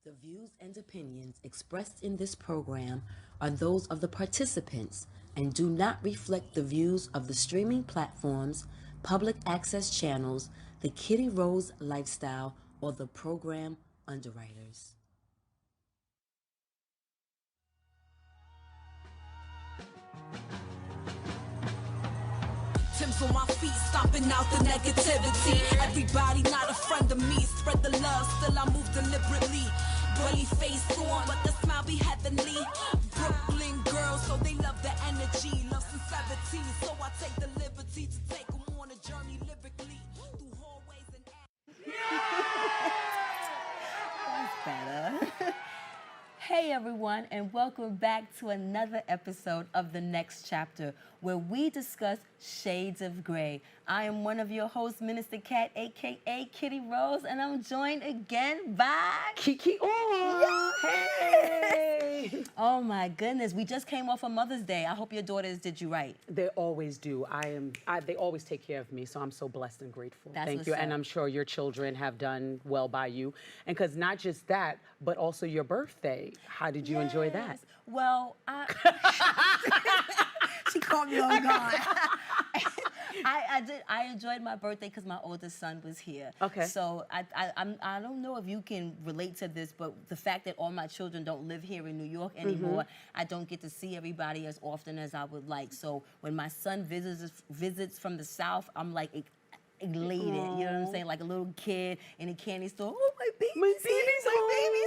The views and opinions expressed in this program are those of the participants and do not reflect the views of the streaming platforms, public access channels, the Kitty Rose lifestyle, or the program underwriters. Tim's on my feet, stomping out the negativity. Everybody not a friend of me. Spread the love, still I move deliberately. Girly face on, but the smile be heavenly. Brooklyn girls, so they love the energy. Love sincerity, so I take the liberty to take them on a journey lyrically. Through hallways and That's better. Hey everyone, and welcome back to another episode of The Next Chapter, where we discuss shades of gray. I am one of your hosts, Minister Cat, aka Kitty Rose, and I'm joined again by Kiki and I. Hey! Oh my goodness, we just came off of Mother's Day. I hope your daughters did you right. They always do. They always take care of me, so I'm so blessed and grateful. That's Thank what's you, up. and I'm sure your children have done well by you. And because not just that, but also your birthday. How did you enjoy that? Yes. Well, she caught me on guard. I enjoyed my birthday because my oldest son was here. Okay. So I don't know if you can relate to this, but the fact that all my children don't live here in New York anymore, I don't get to see everybody as often as I would like. So when my son visits from the South, I'm like elated. You know what I'm saying? Like a little kid in a candy store. Oh, my baby's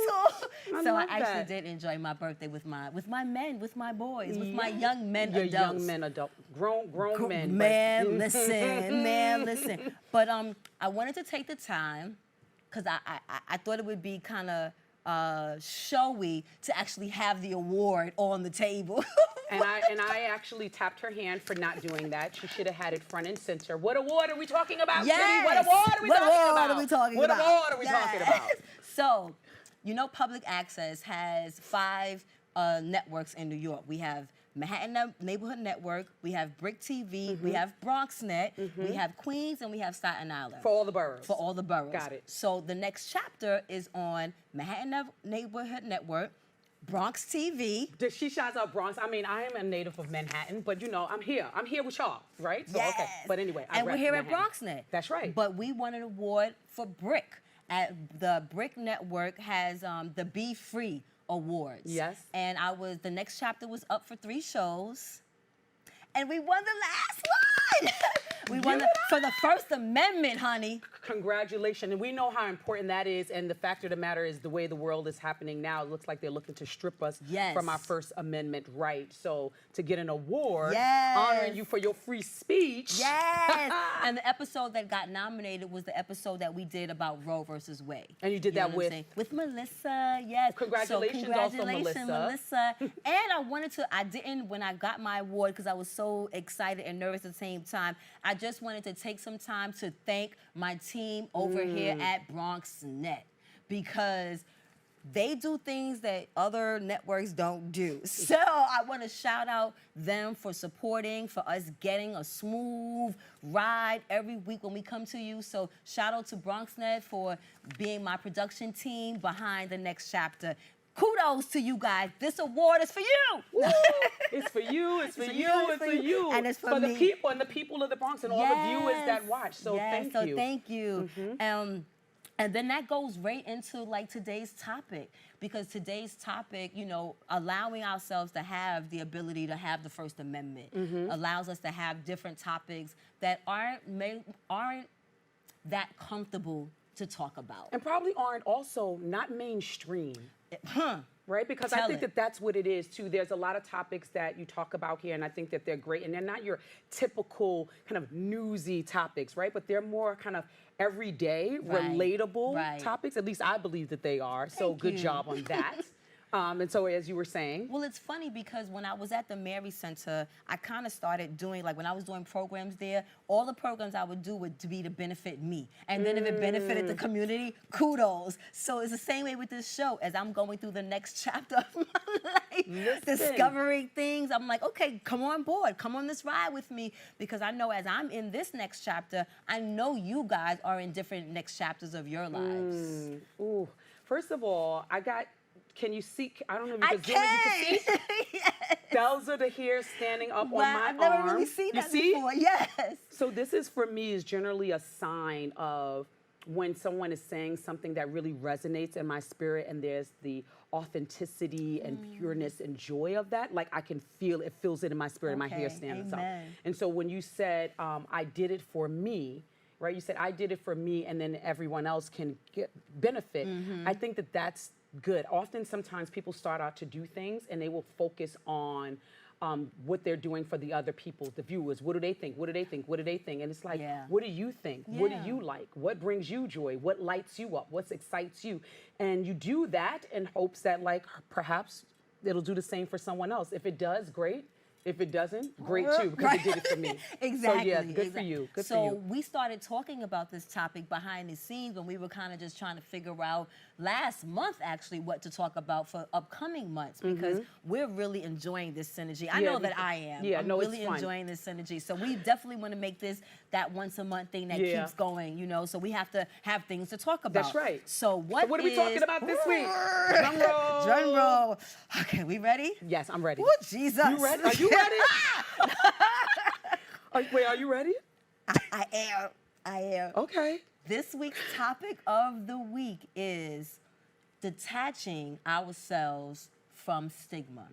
home. So I actually did enjoy my birthday with my men, with my boys, with my young men Your adults. young men, grown men. Man, listen. But I wanted to take the time because I thought it would be kind of showy to actually have the award on the table. And I actually tapped her hand for not doing that. She should have had it front and center. What award are we talking about, Yes. Kitty? What award are we talking about? What award are we talking about? So, you know, public access has 5 networks in New York. We have Manhattan Neighborhood Network, we have Brick TV, we have BronxNet, we have Queens, and we have Staten Island. For all the boroughs. For all the boroughs. Got it. So the next chapter is on Manhattan Neighborhood Network, Bronx TV. She shouts out Bronx. I mean, I am a native of Manhattan, but you know, I'm here with y'all, right? So, Yes. okay. But anyway, and we're here Manhattan. at BronxNet. That's right. But we won an award for Brick. The Brick Network has the Be Free Awards. Yes. And the next chapter was up for 3 shows, and we won the last one. We won for the First Amendment, honey. Congratulations. And we know how important that is. And the fact of the matter is the way the world is happening now, it looks like they're looking to strip us from our First Amendment right. So to get an award honoring you for your free speech. Yes. And the episode that got nominated was the episode that we did about Roe versus Wade. And you did that with Melissa, yes. Congratulations, also Melissa. And I didn't, when I got my award, because I was so excited and nervous at the same time, I just wanted to take some time to thank my team over here at BronxNet, because they do things that other networks don't do. So I want to shout out them for supporting, for us getting a smooth ride every week when we come to you. So shout out to BronxNet for being my production team behind the next chapter. Kudos to you guys. This award is for you. It's for you, it's for you, it's for you. And it's for me. the people and the people of the Bronx and all the viewers that watch. So thank you. Thank you. And then that goes right into like today's topic, because today's topic, you know, allowing ourselves to have the ability to have the First Amendment allows us to have different topics that aren't that comfortable to talk about. And probably aren't also not mainstream. Right? Because I think that that's what it is too. There's a lot of topics that you talk about here, and I think that they're great, and they're not your typical kind of newsy topics, right? But they're more kind of everyday, relatable topics. At least I believe that they are. So good job on that. And so as you were saying. Well, it's funny because when I was at the Mary Center, I kind of started doing, like when I was doing programs there, all the programs I would do would be to benefit me. And then if it benefited the community, kudos. So it's the same way with this show. As I'm going through the next chapter of my life, discovering things, I'm like, okay, come on board. Come on this ride with me. Because I know as I'm in this next chapter, I know you guys are in different next chapters of your lives. Ooh. first of all, can you see? I don't know if you can zoom in. You can see? Yes. Those are the hairs standing up on my arm. I've never really seen that before. Yes. So this is, for me, is generally a sign of when someone is saying something that really resonates in my spirit, and there's the authenticity and pureness and joy of that. Like, I can feel it, fills it in my spirit, and my hair stands up. And so when you said, I did it for me, right? You said, I did it for me, and then everyone else can benefit. I think that that's good. Often, sometimes people start out to do things, and they will focus on what they're doing for the other people, the viewers. What do they think? What do they think? What do they think? And it's like, what do you think? What do you like? What brings you joy? What lights you up? What excites you? And you do that in hopes that, like, perhaps it'll do the same for someone else. If it does, great. If it doesn't, great too, because it did it for me. Exactly. So yeah, good for you. Good for you. So we started talking about this topic behind the scenes when we were kind of just trying to figure out last month, actually, what to talk about for upcoming months, because we're really enjoying this synergy. I know that I am. Yeah, I'm no, really it's fun. enjoying this synergy. So we definitely want to make this that once a month thing that keeps going, you know, so we have to have things to talk about. That's right. So what are we talking about this week? Drum roll. Drum roll. Okay, we ready? Yes, I'm ready. Oh, Jesus. You ready? Are you ready? Wait, are you ready? I am. Okay. This week's topic of the week is detaching ourselves from stigma.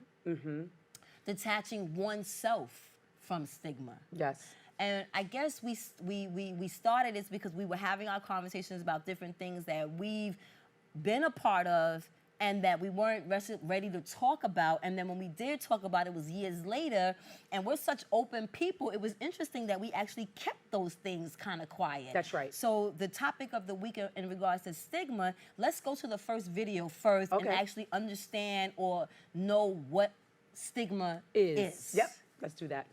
Detaching oneself from stigma. Yes. And I guess we started this because we were having our conversations about different things that we've been a part of and that we weren't ready to talk about. And then when we did talk about it, it was years later, and we're such open people, it was interesting that we actually kept those things kind of quiet. That's right. So the topic of the week in regards to stigma, let's go to the first video first and actually understand or know what stigma is. Yep, let's do that.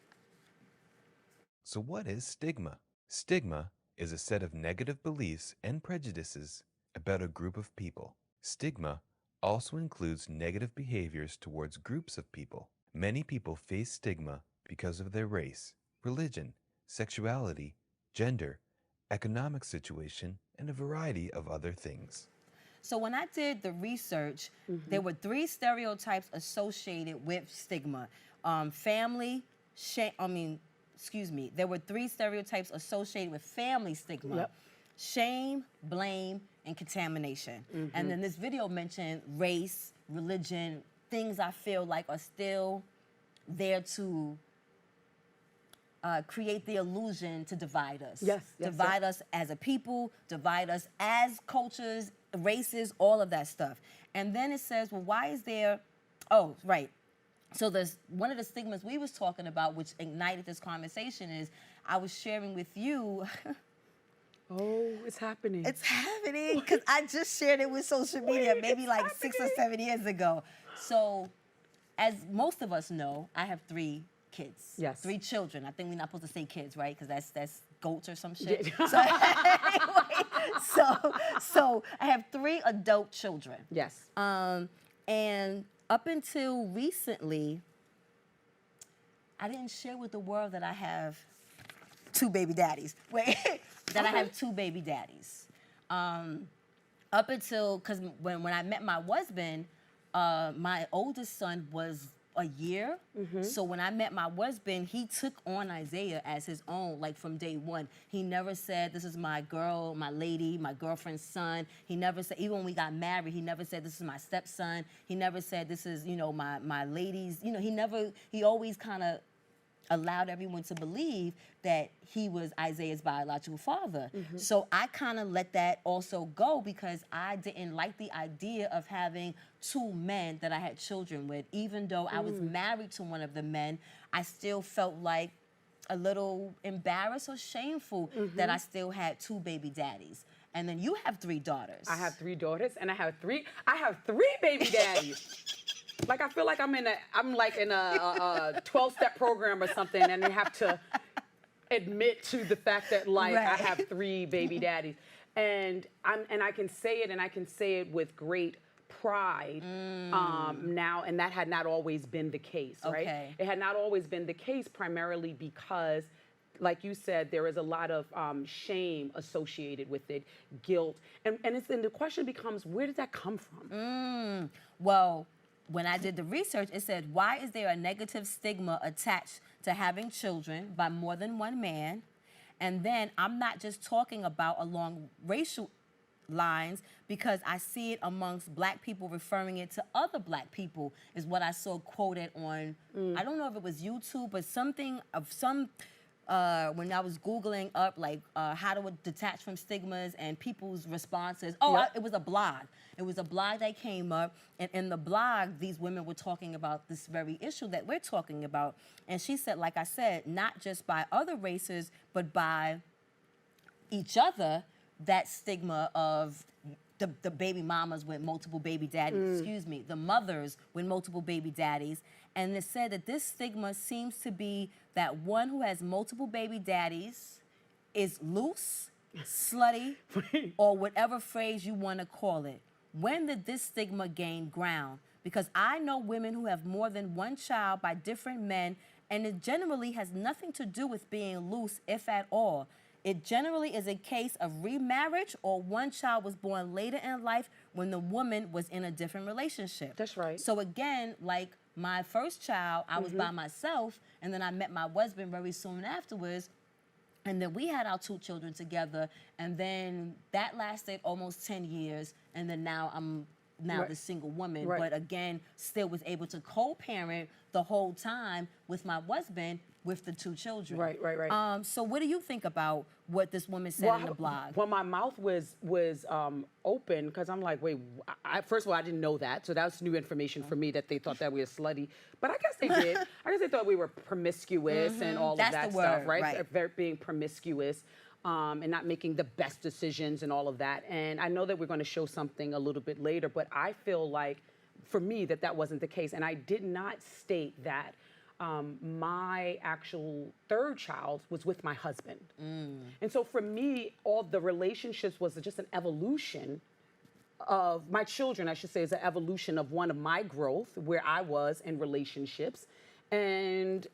So what is stigma? Stigma is a set of negative beliefs and prejudices about a group of people. Stigma also includes negative behaviors towards groups of people. Many people face stigma because of their race, religion, sexuality, gender, economic situation, and a variety of other things. So when I did the research, there were 3 stereotypes associated with stigma. Family, shame, there were 3 stereotypes associated with family stigma. Yep. Shame, blame, and contamination. And then this video mentioned race, religion, things I feel like are still there to create the illusion to divide us. Divide us as a people, divide us as cultures, races, all of that stuff. And then it says, well, why is there, so there's one of the stigmas we was talking about, which ignited this conversation, is I was sharing with you. Oh, it's happening. It's happening, because I just shared it with social media maybe like 6 or 7 years ago. So, as most of us know, I have 3 kids. Yes. 3 children. I think we're not supposed to say kids, right? Because that's goats or some shit. Yeah. So, anyway, so I have 3 adult children. Yes. And up until recently, I didn't share with the world that I have 2 baby daddies. Wait, that I have 2 baby daddies. Up until, because when I met my husband, my oldest son was a year. So when I met my husband, he took on Isaiah as his own, like from day one. He never said, this is my girl, my lady, my girlfriend's son. He never said, even when we got married, he never said, this is my stepson. He never said, this is, you know, my lady's, you know, he always kind of allowed everyone to believe that he was Isaiah's biological father. So I kind of let that also go because I didn't like the idea of having 2 men that I had children with. Even though I was married to one of the men, I still felt like a little embarrassed or shameful that I still had 2 baby daddies. And then you have 3 daughters. I have 3 daughters, and I have 3 baby daddies. Like, I feel like I'm like in a 12-step program or something, and they have to admit to the fact that, like, I have 3 baby daddies. And I can say it, and I can say it with great pride now, and that had not always been the case, right? Okay. It had not always been the case primarily because like you said, there is a lot of shame associated with it, guilt, and the question becomes, where did that come from? Well, when I did the research, it said, why is there a negative stigma attached to having children by more than one man? And then I'm not just talking about along racial lines, because I see it amongst black people referring it to other black people, is what I saw quoted on, I don't know if it was YouTube, but something of some, when I was Googling up like how to detach from stigmas and people's responses. It was a blog. It was a blog that came up, and in the blog, these women were talking about this very issue that we're talking about. And she said, like I said, not just by other races, but by each other, that stigma of the baby mamas with multiple baby daddies, the mothers with multiple baby daddies. And it said that this stigma seems to be that one who has multiple baby daddies is loose, slutty, or whatever phrase you want to call it. When did this stigma gain ground? Because I know women who have more than one child by different men, and it generally has nothing to do with being loose, if at all. It generally is a case of remarriage, or one child was born later in life when the woman was in a different relationship. That's right. So again, like my first child, I was by myself, and then I met my husband very soon afterwards. And then we had our 2 children together, and then that lasted almost 10 years, and then now I'm the single woman, but again, still was able to co-parent the whole time with my husband with the 2 children. Right. So what do you think about what this woman said in the blog? Well, my mouth was open, because I'm like, wait, first of all, I didn't know that, so that was new information for me, that they thought that we were slutty. But I guess they did. I guess they thought we were promiscuous and all of that stuff, right? So, being promiscuous. And not making the best decisions and all of that. And I know that we're going to show something a little bit later, but I feel like, for me, that wasn't the case. And I did not state that my actual 3rd child was with my husband. And so for me, all the relationships was just an evolution of my children, I should say, is an evolution of one of my growth, where I was in relationships. And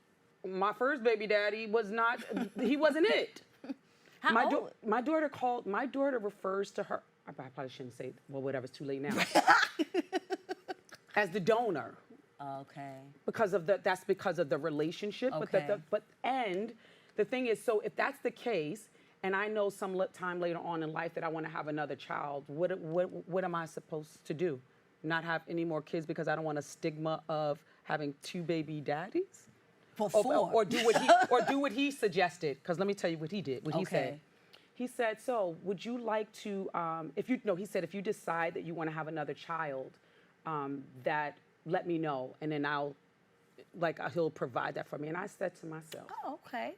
my first baby daddy he wasn't it. My daughter refers to her, I probably shouldn't say, well, whatever, it's too late now, as the donor. Okay. That's because of the relationship. Okay. And the thing is, so if that's the case, and I know some time later on in life that I want to have another child, what am I supposed to do? Not have any more kids because I don't want a stigma of having 2 baby daddies? Or do what he suggested, because let me tell you what he did, he said. He said, so would you like to, he said, if you decide that you want to have another child, that let me know, and then he'll provide that for me. And I said to myself, oh, okay.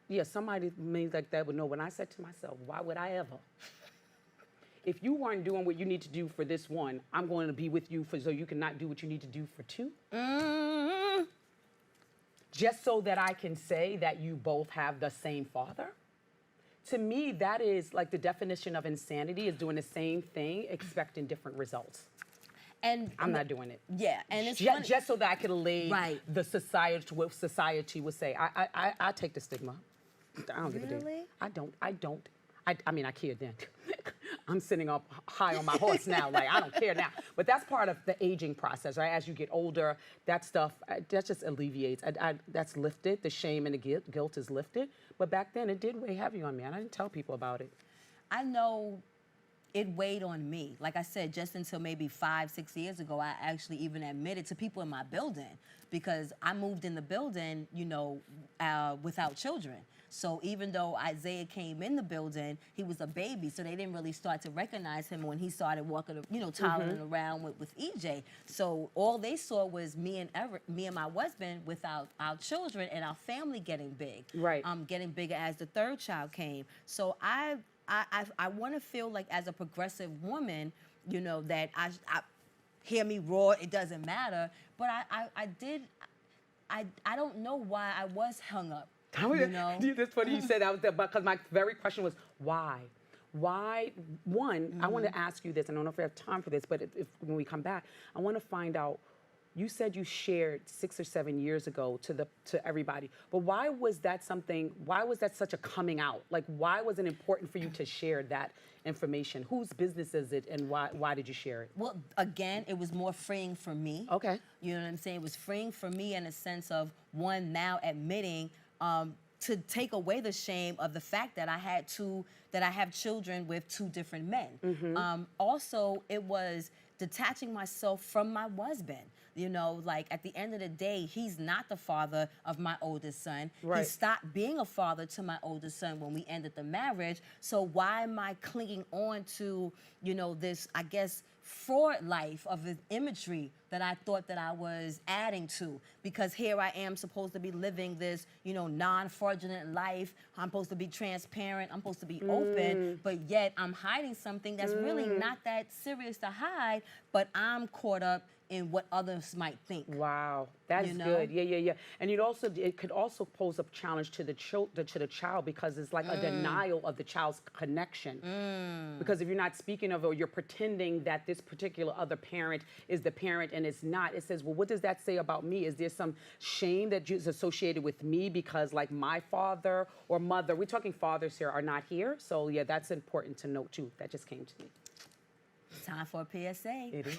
Yeah, somebody like that would know. When I said to myself, why would I ever? If you weren't doing what you need to do for this one, I'm going to be with you so you can not do what you need to do for 2. Just so that I can say that you both have the same father? To me, that is like the definition of insanity, is doing the same thing, expecting different results. And I'm not doing it. Yeah, and it's just so that I could allay the society, what society would say. I take the stigma. I don't give a damn. I don't. I mean, I cared then. I'm sitting up high on my horse now, like I don't care now. But that's part of the aging process, right? As you get older, that stuff, that just alleviates. That's lifted, the shame and the guilt is lifted. But back then, it did weigh heavy on me, and I didn't tell people about it. I know it weighed on me. Like I said, just until maybe 5-6 years ago, I actually even admitted to people in my building, because I moved in the building, without children. So even though Isaiah came in the building, he was a baby, so they didn't really start to recognize him when he started walking, toddling around with EJ. So all they saw was me and my husband without our children, and our family getting big. Right. Getting bigger as the 3rd child came. So I want to feel like, as a progressive woman, that I hear me roar, it doesn't matter. But I don't know why I was hung up. That's funny you said that, because my very question was, why? Why? One, I want to ask you this, and I don't know if we have time for this, but when we come back, I want to find out you said you shared 6 or 7 years ago to everybody, but why was that such a coming out? Like, why was it important for you to share that information? Whose business is it, and why did you share it? Well, again, it was more freeing for me. Okay. You know what I'm saying? It was freeing for me in a sense of, one, now admitting to take away the shame of the fact that I have children with 2 different men. Also, it was detaching myself from my husband. You know, like, at the end of the day, he's not the father of my oldest son. Right. He stopped being a father to my oldest son when we ended the marriage. So why am I clinging on to, you know, this, I guess, fraud life of the imagery that I thought that I was adding to? Because here I am supposed to be living this, you know, non-fraudulent life. I'm supposed to be transparent. I'm supposed to be open, but yet I'm hiding something that's really not that serious to hide, but I'm caught up in what others might think. Wow, that's good. Yeah. And it could also pose a challenge to the child, because it's like a denial of the child's connection. Because if you're not speaking of, or you're pretending that this particular other parent is the parent and it's not, it says, well, what does that say about me? Is there some shame that is associated with me because, like, my father or mother, we're talking fathers here, are not here? So yeah, that's important to note too. That just came to me. Time for a PSA. It is.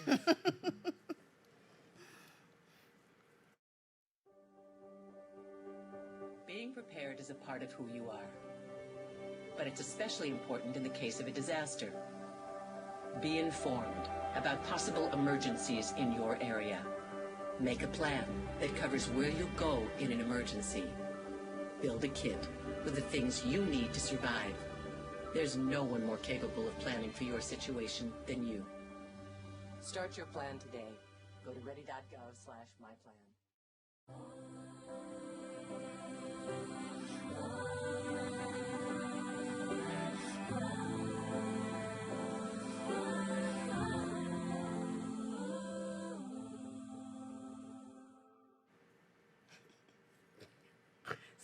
Being prepared is a part of who you are. But it's especially important in the case of a disaster. Be informed about possible emergencies in your area. Make a plan that covers where you'll go in an emergency. Build a kit with the things you need to survive. There's no one more capable of planning for your situation than you. Start your plan today. Go to ready.gov/myplan.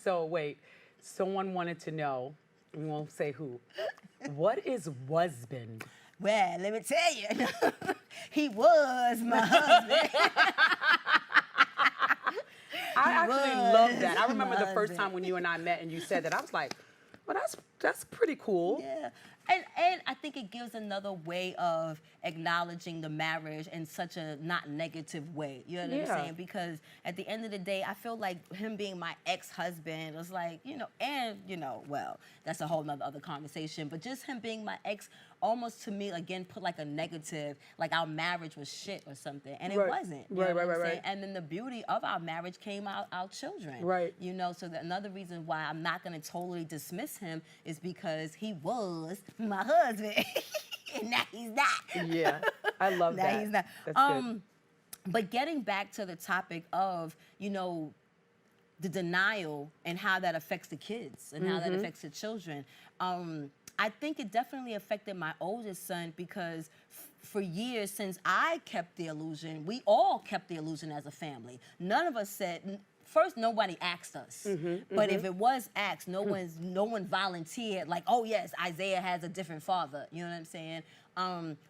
So wait, someone wanted to know, we won't say who, what is husband? Well, let me tell you, he was my husband. I actually love that. I remember the first time when you and I met and you said that, I was like, well, that's pretty cool. Yeah. And I think it gives another way of acknowledging the marriage in such a not negative way. You know what I'm saying? Because at the end of the day, I feel like him being my ex-husband was like, well, that's a whole nother other conversation. But just him being my ex almost to me, again, put like a negative, like our marriage was shit or something. And it wasn't. You know what I'm saying? And then the beauty of our marriage came out our children. Right. You know, so another reason why I'm not going to totally dismiss him is because he was my husband. And now he's not. Yeah, I love that. Now he's not. That's good. But getting back to the topic of, the denial and how that affects the kids and how that affects the children, I think it definitely affected my oldest son because for years since I kept the illusion, we all kept the illusion as a family. None of us said, first, nobody asked us. But if it was asked, no one volunteered, like, oh yes, Isaiah has a different father. You know what I'm saying?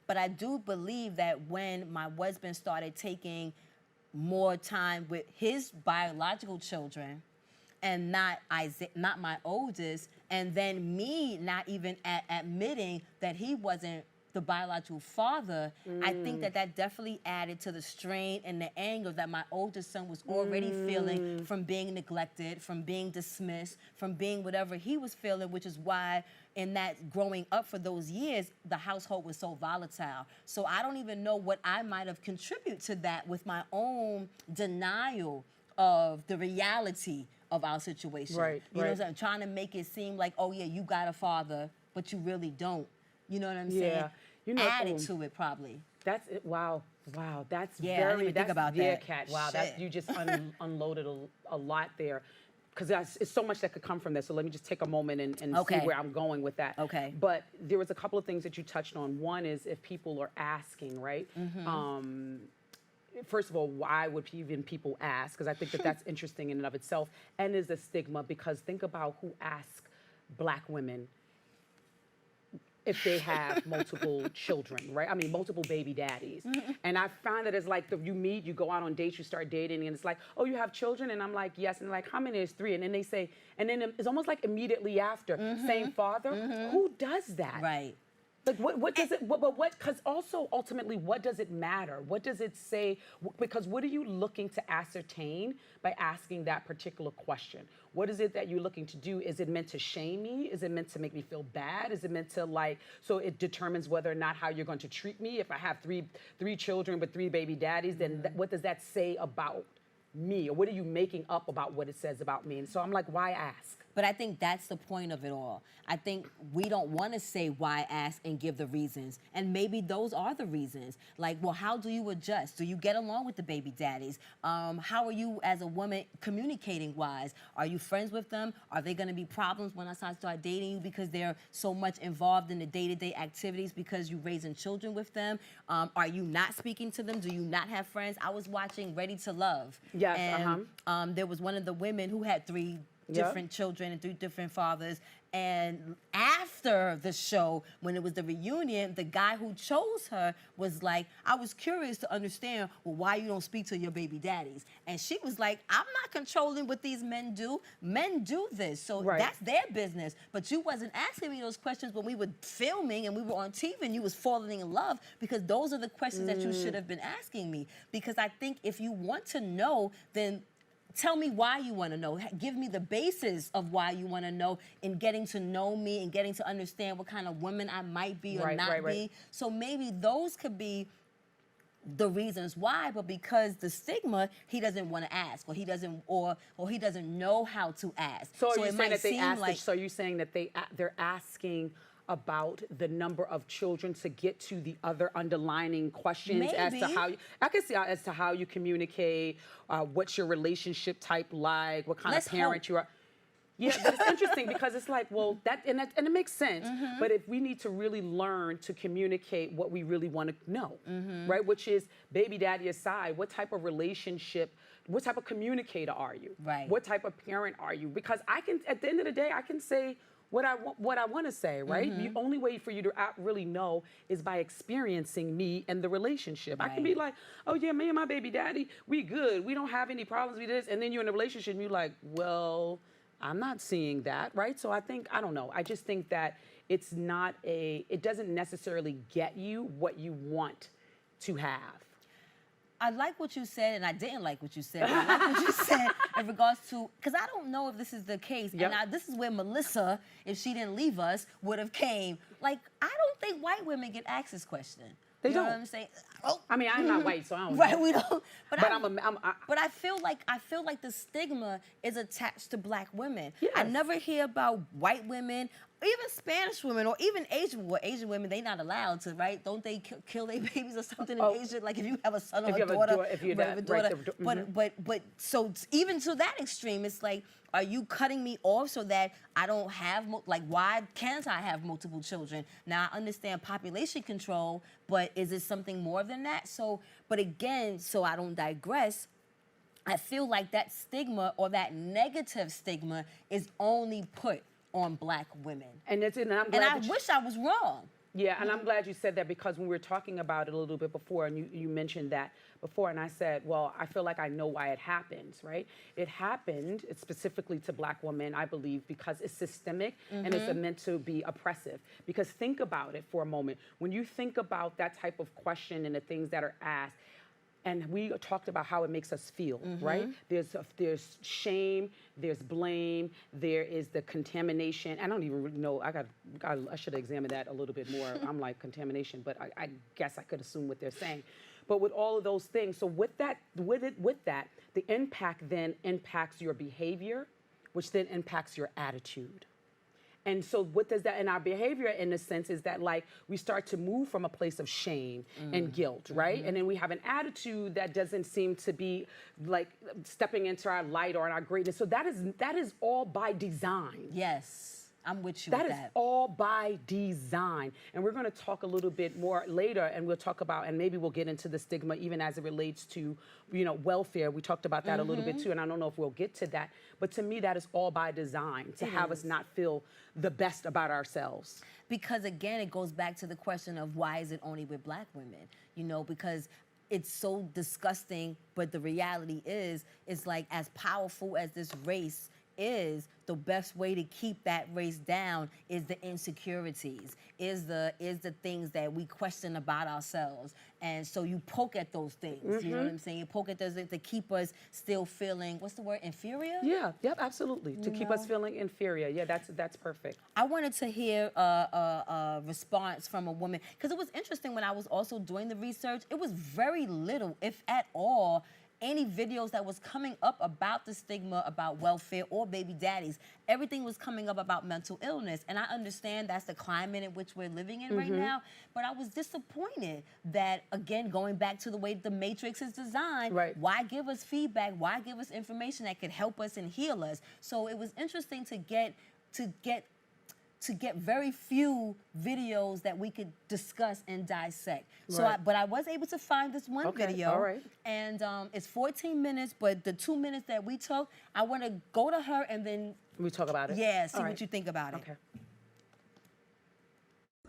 But I do believe that when my husband started taking more time with his biological children and not my oldest, and then me not even admitting that he wasn't the biological father, I think that definitely added to the strain and the anger that my oldest son was already feeling from being neglected, from being dismissed, from being whatever he was feeling, which is why in that growing up for those years, the household was so volatile. So I don't even know what I might have contributed to that with my own denial of the reality of our situation. Right, you know what I'm saying? Trying to make it seem like, oh yeah, you got a father, but you really don't. You know what I'm saying? Added to it probably. That's it. Wow. That's I didn't very. even think about that. Kat. Wow. Shit. You just unloaded a lot there, because it's so much that could come from this. So let me just take a moment and see where I'm going with that. Okay. But there was a couple of things that you touched on. One is if people are asking, right? First of all, why would even people ask? Because I think that's interesting in and of itself, and is a stigma. Because think about who asks Black women if they have multiple children, right? I mean, multiple baby daddies. And I find that it's like you meet, you go out on dates, you start dating, and it's like, oh, you have children? And I'm like, yes. And they're like, how many? Is 3. And then they say, and then it's almost like immediately after, same father. Who does that? Right. Like what does it, what, because also ultimately, what does it matter? What does it say? Because what are you looking to ascertain by asking that particular question? What is it that you're looking to do? Is it meant to shame me? Is it meant to make me feel bad? Is it meant to so it determines whether or not how you're going to treat me? If I have three children with 3 baby daddies, then what does that say about me? Or what are you making up about what it says about me? And so I'm like, why ask? But I think that's the point of it all. I think we don't want to say why ask and give the reasons. And maybe those are the reasons. Like, well, how do you adjust? Do you get along with the baby daddies? How are you as a woman communicating wise? Are you friends with them? Are they going to be problems when I start dating you because they're so much involved in the day-to-day activities because you're raising children with them? Are you not speaking to them? Do you not have friends? I was watching Ready to Love. Yes, and there was one of the women who had 3 different children and 3 different fathers. And after the show, when it was the reunion, the guy who chose her was like, I was curious to understand, well, why you don't speak to your baby daddies? And she was like, I'm not controlling what these men do. Men do this, so that's their business. But you wasn't asking me those questions when we were filming and we were on TV and you was falling in love, because those are the questions that you should have been asking me. Because I think if you want to know, then tell me why you want to know. Give me the basis of why you want to know in getting to know me and getting to understand what kind of woman I might be or not be. So maybe those could be the reasons why, but because the stigma, he doesn't want to ask, or he doesn't, or he doesn't know how to ask. So are you saying that they ask? So you're saying that they're asking about the number of children to get to the other underlining questions as to how I can see as to how you communicate, what's your relationship type like, what kind of parent you are. Yeah, but it's interesting because it's like, well, and it makes sense. But if we need to really learn to communicate what we really want to know, right? Which is, baby daddy aside, what type of relationship, what type of communicator are you? Right. What type of parent are you? Because I can, at the end of the day, I can say what I want to say, right? The only way for you to really know is by experiencing me and the relationship. I can be like, oh yeah, me and my baby daddy, we good. We don't have any problems with this. And then you're in a relationship and you're like, well, I'm not seeing that, right? So I don't know. I just think that it's not it doesn't necessarily get you what you want to have. I like what you said, and I didn't like what you said. I like what you said in regards to, because I don't know if this is the case. And this is where Melissa, if she didn't leave us, would have came. Like, I don't think white women get asked this question. They you don't. know what I'm saying? Oh. I mean, I'm not white, so I don't know. Right, we don't. But I feel like the stigma is attached to black women. Yes. I never hear about white women, even Spanish women, or even Asian women. They not allowed to, right? Don't they kill their babies or something in Asia? Like if you have a son or a daughter, but so even to that extreme, it's like, are you cutting me off so that I don't have, why can't I have multiple children? Now, I understand population control, but is it something more than that? So, but again, so I don't digress, I feel like that stigma or that negative stigma is only put on black women. And I wish I was wrong. Yeah, and I'm glad you said that, because when we were talking about it a little bit before, and you mentioned that before, and I said, well, I feel like I know why it happens, right? It happened specifically to black women, I believe, because it's systemic and it's meant to be oppressive. Because think about it for a moment. When you think about that type of question and the things that are asked, and we talked about how it makes us feel, right? There's shame, there's blame, there is the contamination. I don't even really know. I should have examined that a little bit more. I'm like, contamination, but I guess I could assume what they're saying. But with all of those things, so with that, the impact then impacts your behavior, which then impacts your attitude. And so what does that, in our behavior, in a sense, is that like we start to move from a place of shame and guilt, right? And then we have an attitude that doesn't seem to be like stepping into our light or in our greatness. So that is all by design. Yes. I'm with you That with is that. all by design. And we're going to talk a little bit more later, and we'll talk about, and maybe we'll get into the stigma even as it relates to, welfare. We talked about that a little bit too, and I don't know if we'll get to that. But to me, that is all by design, to have us not feel the best about ourselves. Because again, it goes back to the question of why is it only with black women? Because it's so disgusting, but the reality is, it's like as powerful as this race is, the best way to keep that race down is the insecurities, is the things that we question about ourselves. And so you poke at those things, you know what I'm saying? You poke at those things to keep us still feeling, what's the word, inferior? Yeah, yep, absolutely. To keep us feeling inferior. Yeah, that's perfect. I wanted to hear a response from a woman, because it was interesting when I was also doing the research, it was very little, if at all, any videos that was coming up about the stigma, about welfare or baby daddies. Everything was coming up about mental illness. And I understand that's the climate in which we're living in right now, but I was disappointed that, again, going back to the way the Matrix is designed, why give us feedback, why give us information that could help us and heal us? So it was interesting to get very few videos that we could discuss and dissect. So, but I was able to find this one video. All right. And it's 14 minutes, but the 2 minutes that we took, I want to go to her and then we talk about it. Yeah, see what you think about it. Okay.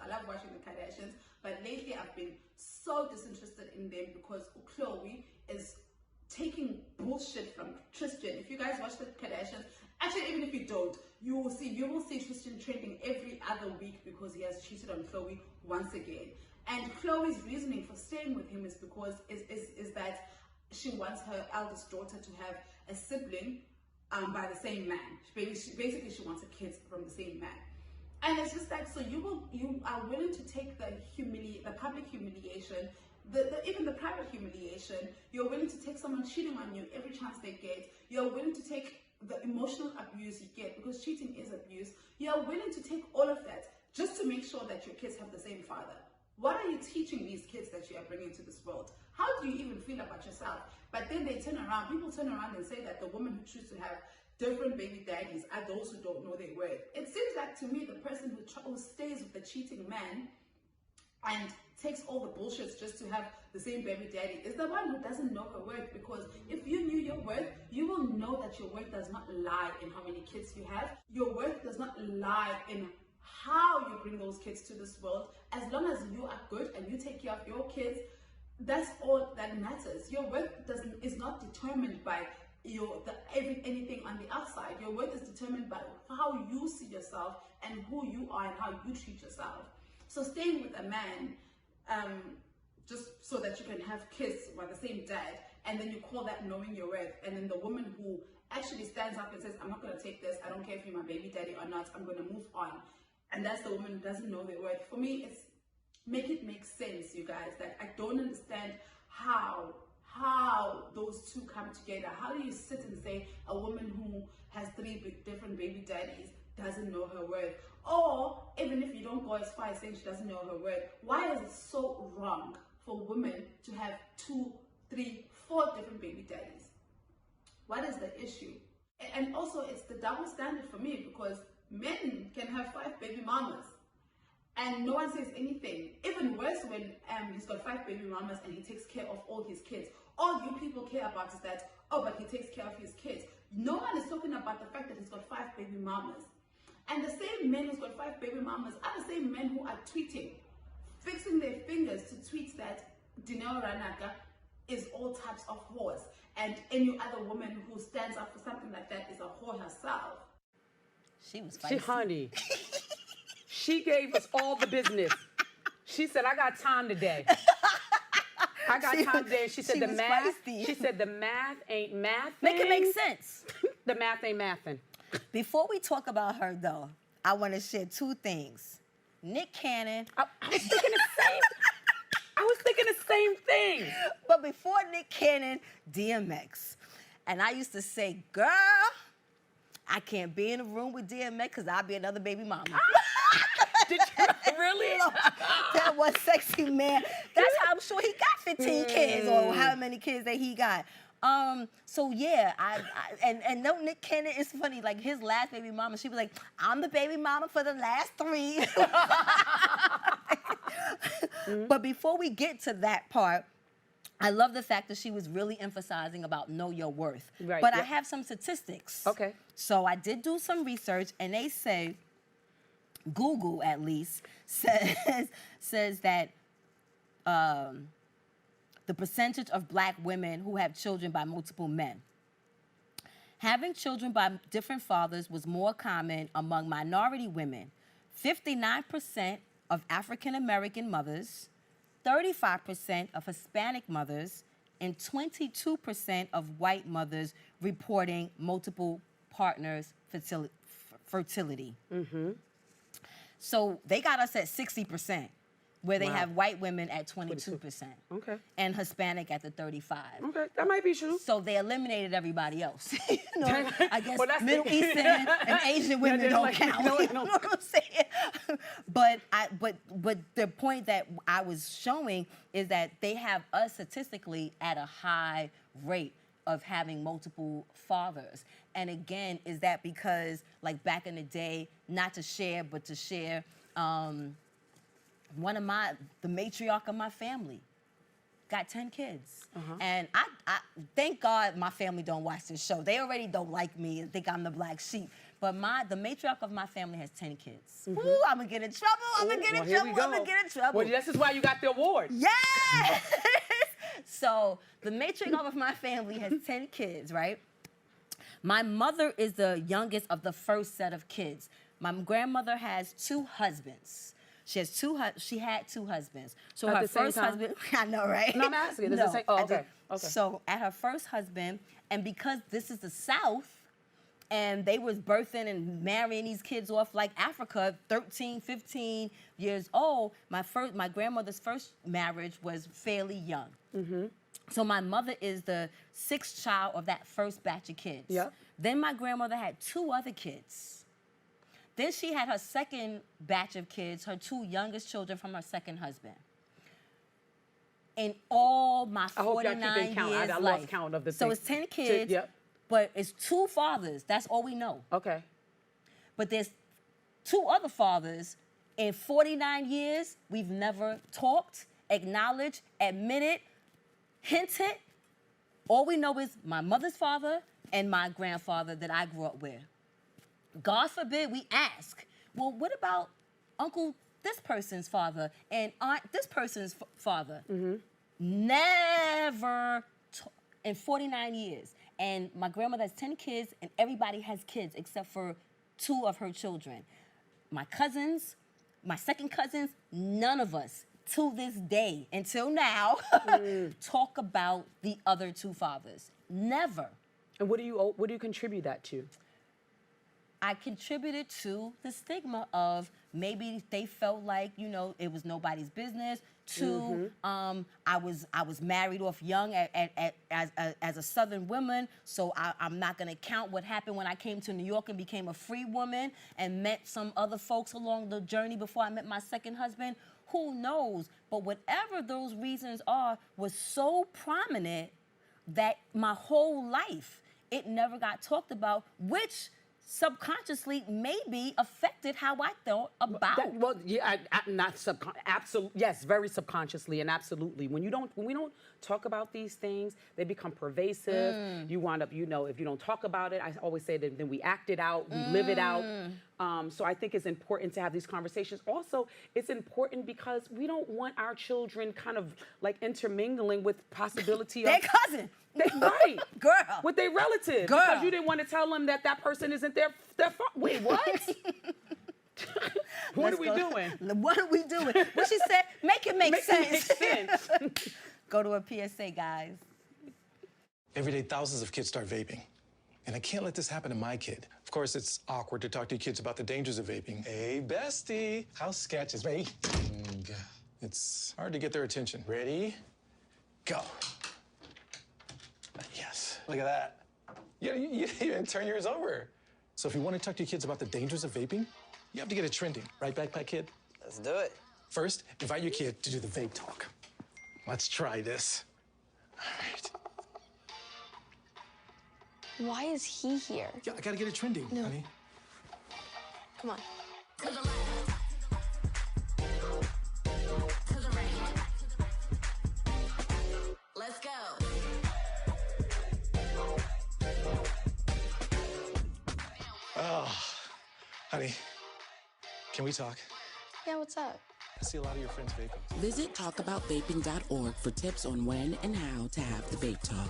I love watching the Kardashians, but lately I've been so disinterested in them because Khloe is taking bullshit from Tristan. If you guys watch the Kardashians, actually even if you don't, you will see Tristan trending every other week because he has cheated on Khloe once again. And Khloe's reasoning for staying with him is because is that she wants her eldest daughter to have a sibling by the same man. Basically she wants a kid from the same man. And it's just like, so you are willing to take the public humiliation, even the private humiliation. You're willing to take someone cheating on you every chance they get. You're willing to take the emotional abuse you get, because cheating is abuse. You're willing to take all of that just to make sure that your kids have the same father. What are you teaching these kids that you are bringing to this world? How do you even feel about yourself? But then people turn around and say that the women who choose to have different baby daddies are those who don't know their worth. It seems like to me the person who stays with the cheating man and takes all the bullshits just to have the same baby daddy is the one who doesn't know her worth, because if you knew your worth, you will know that your worth does not lie in how many kids you have. Your worth does not lie in how you bring those kids to this world. As long as you are good and you take care of your kids, that's all that matters. Your worth is not determined by anything on the outside. Your worth is determined by how you see yourself and who you are and how you treat yourself. So staying with a man just so that you can have kids by the same dad, and then you call that knowing your worth, and then the woman who actually stands up and says, I'm not going to take this, I don't care if you're my baby daddy or not, I'm going to move on, and that's the woman who doesn't know their worth. For me, it's make it make sense, you guys. Like, I don't understand how those two come together. How do you sit and say a woman who has 3 different baby daddies doesn't know her worth? Or even if you don't go as far as saying she doesn't know her worth, why is it so wrong for women to have 2, 3, 4 different baby daddies? What is the issue? And also, it's the double standard for me, because men can have 5 baby mamas and no one says anything. Even worse when he's got 5 baby mamas and he takes care of all his kids. All you people care about is that, oh, but he takes care of his kids. No one is talking about the fact that he's got 5 baby mamas. And the same men who's got 5 baby mamas are the same men who are tweeting, fixing their fingers to tweet that Dineo Ranaka is all types of whores, and any other woman who stands up for something like that is a whore herself. She was feisty. Honey, she gave us all the business. She said, I got time today. I got time today. She said the math. Feisty. She said the math ain't mathing. Make it make sense. The math ain't mathing. Before we talk about her, though, I want to share 2 things. Nick Cannon. I was thinking the same thing. But before Nick Cannon, DMX. And I used to say, girl, I can't be in a room with DMX because I'll be another baby mama. Did you really? That was sexy man. That's how I'm sure he got 15 kids or how many kids that he got. So yeah, and no, Nick Cannon is funny. Like his last baby mama, she was like, I'm the baby mama for the last 3. But before we get to that part, I love the fact that she was really emphasizing about know your worth. Right, But I yep. have some statistics. Okay. So I did do some research, and they say, Google at least says that the percentage of black women who have children by multiple men. Having children by different fathers was more common among minority women. 59% of African American mothers, 35% of Hispanic mothers, and 22% of white mothers reporting multiple partners' fertility. So they got us at 60%, where they have white women at 22%. Okay. And Hispanic at the 35. Okay, that might be true. So they eliminated everybody else. You know, I guess Well, that's Middle the- Eastern and Asian women they're don't like, count. no, You no. know what I'm saying? But the point that I was showing is that they have us statistically at a high rate of having multiple fathers. And again, is that because like back in the day, not to share, but to share, the matriarch of my family got 10 kids. And I thank God my family don't watch this show. They already don't like me and think I'm the black sheep. But the matriarch of my family has 10 kids. Ooh, I'm gonna get in trouble, I'm gonna get in trouble. Well, this is why you got the award. Yes! So the matriarch of my family has 10 kids, right? My mother is the youngest of the first set of kids. My grandmother has 2 husbands. She had 2 husbands. So At her the same first time? husband, I know, right? No, I'm asking. Does it say- okay. So at her first husband, and because this is the South, and they was birthing and marrying these kids off like Africa, 13, 15 years old, my grandmother's first marriage was fairly young. So my mother is the 6th child of that first batch of kids. Yep. Then my grandmother had 2 other kids. Then she had her second batch of kids, her 2 youngest children from her second husband. In all my 49 years I life. lost count of the So things. it's 10 kids, Yep. but it's 2 fathers. That's all we know. Okay. But there's 2 other fathers. In 49 years, we've never talked, acknowledged, admitted, hinted. All we know is my mother's father and my grandfather that I grew up with. God forbid we ask, well, what about Uncle this person's father and Aunt this person's father? Never in 49 years. And my grandmother has 10 kids, and everybody has kids except for 2 of her children. My cousins, my second cousins, none of us to this day, until now, talk about the other 2 fathers. Never. And what do you contribute that to? I contributed to the stigma of maybe they felt like, you know, it was nobody's business. 2, I was married off young as a Southern woman, so I'm not gonna count what happened when I came to New York and became a free woman and met some other folks along the journey before I met my second husband. Who knows? But whatever those reasons are was so prominent that my whole life it never got talked about, which subconsciously maybe affected how I thought about. Absolutely, yes, very subconsciously and absolutely. When we don't talk about these things, they become pervasive. You wind up, you know, if you don't talk about it, I always say that then we act it out, we live it out. So I think it's important to have these conversations. Also, it's important because we don't want our children kind of like intermingling with possibility Their of cousin. Right. Girl. With their relative. Girl. Because you didn't want to tell them that person isn't their wait, what? What are we doing? What are we doing? What she said, make it make sense. sense. Go to a PSA, guys. Every day, thousands of kids start vaping. And I can't let this happen to my kid. Of course, it's awkward to talk to your kids about the dangers of vaping. Hey, bestie, how's sketches? Ready? It's hard to get their attention. Ready? Go. Yes, look at that. You didn't turn yours over. So if you want to talk to your kids about the dangers of vaping, you have to get it trending. Right, Backpack Kid? Let's do it. First, invite your kid to do the vape talk. Let's try this. All right. Why is he here? Yeah, I gotta get it trending, honey. Come on. To the left. To the right. Let's go. Oh, honey, can we talk? Yeah, what's up? I see a lot of your friends vaping. Visit talkaboutvaping.org for tips on when and how to have the vape talk.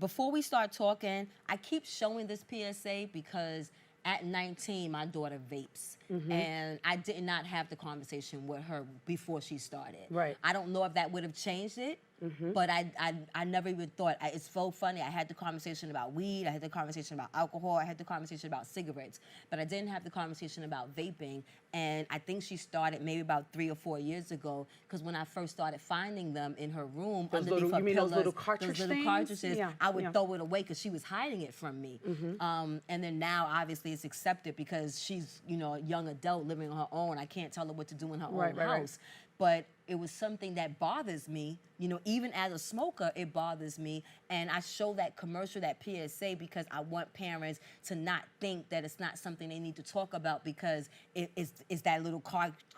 Before we start talking, I keep showing this PSA because at 19, my daughter vapes. And I did not have the conversation with her before she started. Right. I don't know if that would have changed it, but I never even thought. It's so funny. I had the conversation about weed. I had the conversation about alcohol. I had the conversation about cigarettes. But I didn't have the conversation about vaping. And I think she started maybe about 3 or 4 years ago, because when I first started finding them in her room, Those underneath little- her you mean pillows, those little cartridge things? cartridges, Yeah, I would yeah. throw it away because she was hiding it from me. And then now, obviously, it's accepted because she's, you know, a young adult living on her own. I can't tell her what to do in her own house. But it was something that bothers me, you know, even as a smoker, it bothers me. And I show that commercial, that PSA, because I want parents to not think that it's not something they need to talk about because it's that little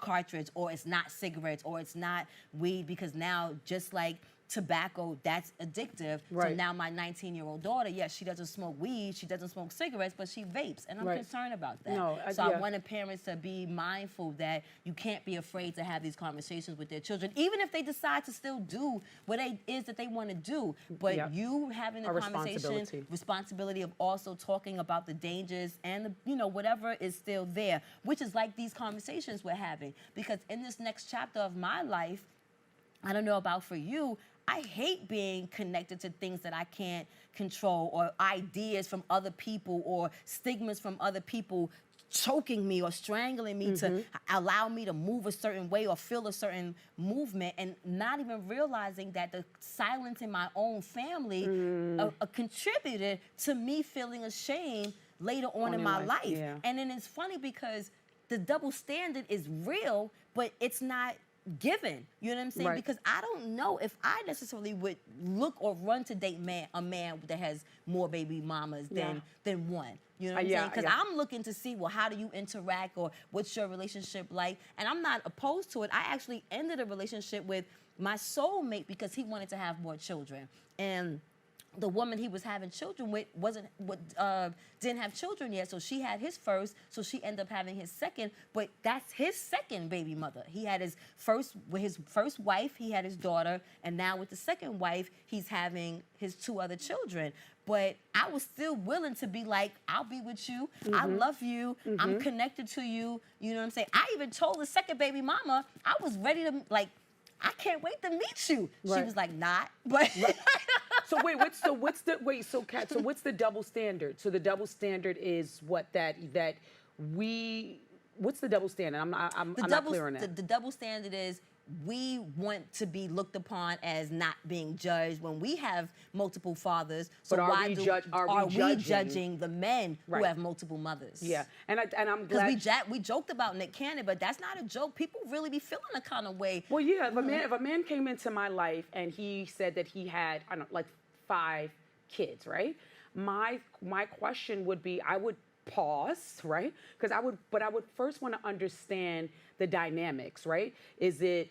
cartridge, or it's not cigarettes, or it's not weed, because now, just like tobacco, that's addictive. Right. So now my 19-year-old daughter, yes, she doesn't smoke weed, she doesn't smoke cigarettes, but she vapes, and I'm concerned about that. No, so yeah. I wanted parents to be mindful that you can't be afraid to have these conversations with their children, even if they decide to still do what it is that they want to do. But you having the responsibility of also talking about the dangers and the, you know, whatever is still there, which is like these conversations we're having. Because in this next chapter of my life, I don't know about for you, I hate being connected to things that I can't control, or ideas from other people, or stigmas from other people choking me or strangling me to allow me to move a certain way or feel a certain movement, and not even realizing that the silence in my own family contributed to me feeling ashamed later on in my life. Yeah. And then it's funny because the double standard is real, but it's not given. You know what I'm saying? Right. Because I don't know if I necessarily would look or run to date a man that has more baby mamas than one. You know what I'm saying? Because I'm looking to see, well, how do you interact, or what's your relationship like? And I'm not opposed to it. I actually ended a relationship with my soulmate because he wanted to have more children. And the woman he was having children with didn't have children yet, so she had his first, so she ended up having his second, but that's his second baby mother. He had his first wife, he had his daughter, and now with the second wife, he's having his 2 other children. But I was still willing to be like, I'll be with you, I love you, I'm connected to you, you know what I'm saying? I even told the second baby mama, I was ready to, like, I can't wait to meet you. She was like, not, but... So wait, what's the double standard? So the double standard is what what's the double standard? I'm not clear on that. The double standard is we want to be looked upon as not being judged when we have multiple fathers. So But why are we judging the men who have multiple mothers? Yeah, and I'm glad because we joked about Nick Cannon, but that's not a joke. People really be feeling a kind of way. Well, yeah, if a man came into my life and he said that he had, I don't know, like 5 kids, right? My question would be, I would pause, right? Because I would first want to understand the dynamics, right? Is it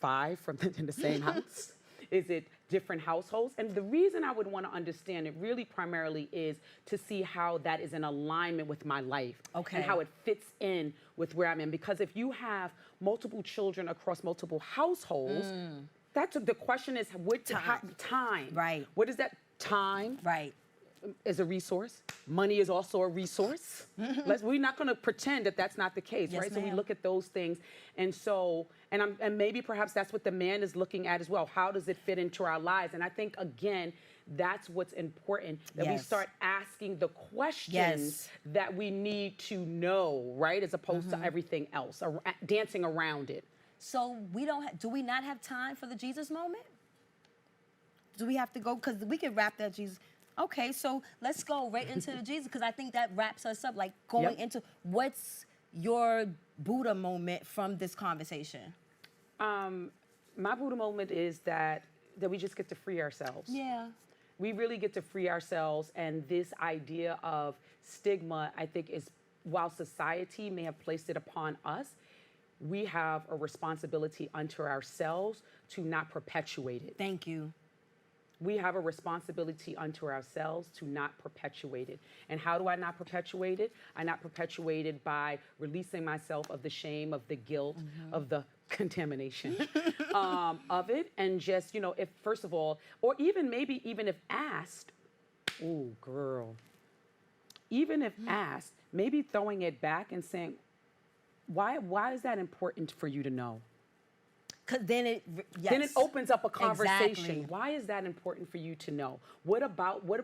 5 from in the same house? Is it different households? And the reason I would want to understand it really primarily is to see how that is in alignment with my life. Okay. And how it fits in with where I'm in. Because if you have multiple children across multiple households, that's the question is time. Right. What is that time? Right. Is a resource. Money is also a resource. We're not going to pretend that that's not the case, Yes, right? So we ma'am. look at those things, and so and maybe perhaps that's what the man is looking at as well. How does it fit into our lives? And I think again, that's what's important, that we start asking the questions that we need to know, right? As opposed to everything else, dancing around it. So do we not have time for the Jesus moment? Do we have to go? Because we can wrap that Jesus. Okay, so let's go right into the Jesus, because I think that wraps us up, like going into what's your Buddha moment from this conversation? My Buddha moment is that we just get to free ourselves. Yeah. We really get to free ourselves, and this idea of stigma, I think, is, while society may have placed it upon us, we have a responsibility unto ourselves to not perpetuate it. Thank you. We have a responsibility unto ourselves to not perpetuate it. And how do I not perpetuate it? I not perpetuate it by releasing myself of the shame, of the guilt, of the contamination of it. And just, you know, if, first of all, or even maybe even if asked, ooh, girl, even if asked, maybe throwing it back and saying, why is that important for you to know? Because then it, Then it opens up a conversation. Exactly. Why is that important for you to know? What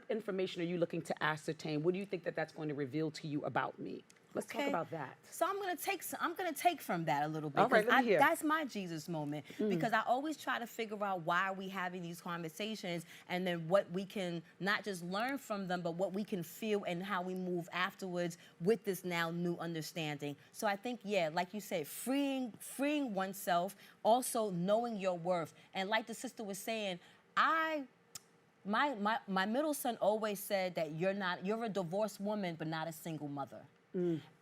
information are you looking to ascertain? What do you think that that's going to reveal to you about me? Let's talk about that. So I'm gonna take from that a little bit. All right, let me hear. That's my Jesus moment, because I always try to figure out why are we having these conversations, and then what we can not just learn from them, but what we can feel and how we move afterwards with this now new understanding. So I think, yeah, like you said, freeing oneself, also knowing your worth, and like the sister was saying, my middle son always said that you're a divorced woman, but not a single mother.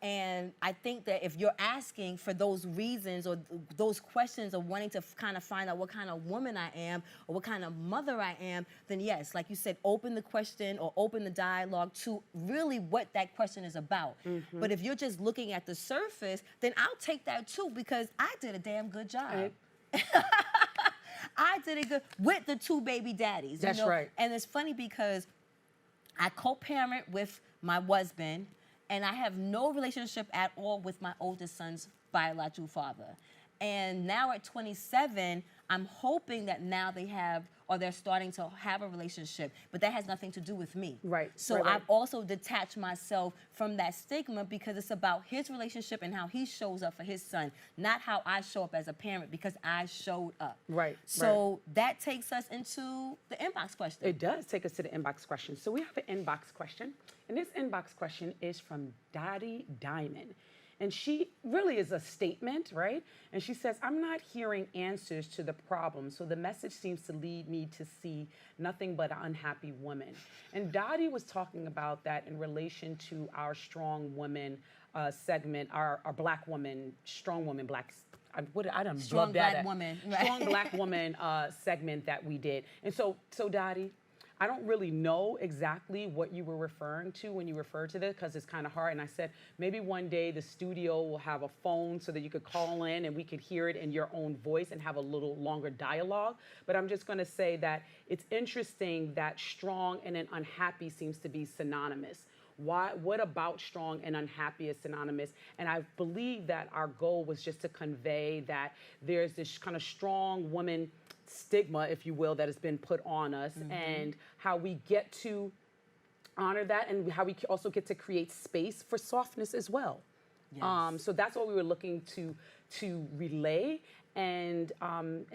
And I think that if you're asking for those reasons or those questions of wanting to kind of find out what kind of woman I am or what kind of mother I am, then yes, like you said, open the question or open the dialogue to really what that question is about. But if you're just looking at the surface, then I'll take that too, because I did a damn good job. I did it good with the 2 baby daddies. That's right. And it's funny because I co-parent with my husband, and I have no relationship at all with my oldest son's biological father. And now at 27, I'm hoping that now they're starting to have a relationship, but that has nothing to do with me. Right. So I've also detached myself from that stigma, because it's about his relationship and how he shows up for his son, not how I show up as a parent because I showed up. Right. So that takes us into the inbox question. It does take us to the inbox question. So we have an inbox question, and this inbox question is from Dottie Diamond. And she really is a statement, right? And she says, I'm not hearing answers to the problem, so the message seems to lead me to see nothing but an unhappy woman. And Dottie was talking about that in relation to our strong woman segment, our black woman, strong woman, black, I done Strong blubbed that black out. woman, right? Strong black woman segment that we did. And so Dottie, I don't really know exactly what you were referring to when you referred to this, because it's kind of hard. And I said, maybe one day the studio will have a phone so that you could call in and we could hear it in your own voice and have a little longer dialogue. But I'm just going to say that it's interesting that strong and an unhappy seems to be synonymous. What about strong and unhappy is synonymous? And I believe that our goal was just to convey that there's this kind of strong woman stigma, if you will, that has been put on us, and how we get to honor that, and how we also get to create space for softness as well. Yes. So that's what we were looking to relay, and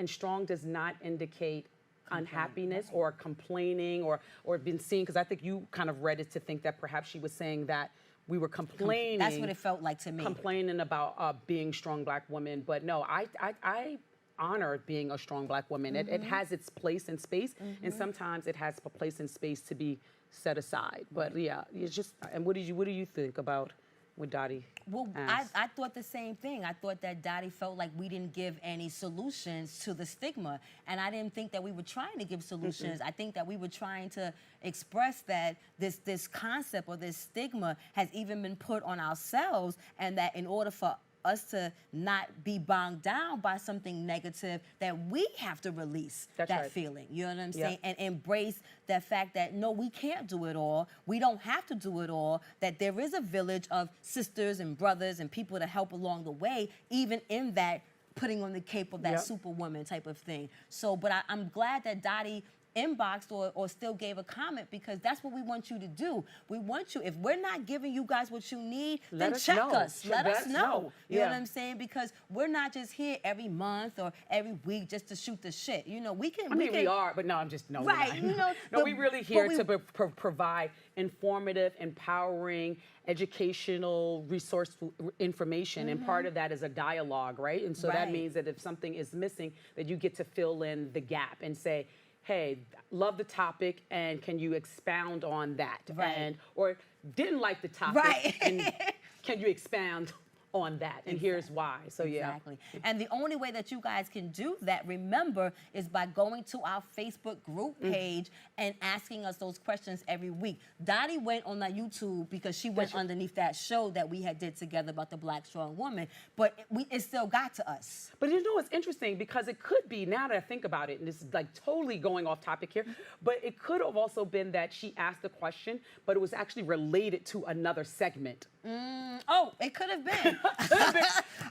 strong does not indicate unhappiness or complaining or been seen, because I think you kind of read it to think that perhaps she was saying that we were complaining. That's what it felt like to me. Complaining about being strong black women, but no, I honor being a strong black woman. It has its place and space, and sometimes it has a place and space to be set aside. But yeah, it's just. And what do you think about what Dottie asked? I thought the same thing. I thought that Dottie felt like we didn't give any solutions to the stigma, and I didn't think that we were trying to give solutions. I think that we were trying to express that this concept or this stigma has even been put on ourselves, and that in order for us to not be bogged down by something negative, that we have to release that feeling. You know what I'm saying? And embrace that fact that no, we can't do it all. We don't have to do it all. That there is a village of sisters and brothers and people to help along the way, even in that putting on the cape of that superwoman type of thing. So, but I'm glad that Dottie inboxed or still gave a comment, because that's what we want you to do. We want you, if we're not giving you guys what you need, then check us. Let us know. You know what I'm saying? Because we're not just here every month or every week just to shoot the shit. You know, we can. We are, but no, I'm just no. Right. You know, no, we really here to provide informative, empowering, educational, resourceful information, and part of that is a dialogue, right? And so that means that if something is missing, that you get to fill in the gap and say, hey, love the topic, and can you expound on that? Right. And or didn't like the topic, Right. and can you expound on that? And here's why. So Exactly. And the only way that you guys can do that, remember, is by going to our Facebook group page and asking us those questions every week. Dottie went on that YouTube because she went underneath that show that we had did together about the Black strong woman, but it still got to us. But you know, it's interesting because it could be, now that I think about it, and this is like totally going off topic here, but it could have also been that she asked the question, but it was actually related to another segment. Oh, it could have been.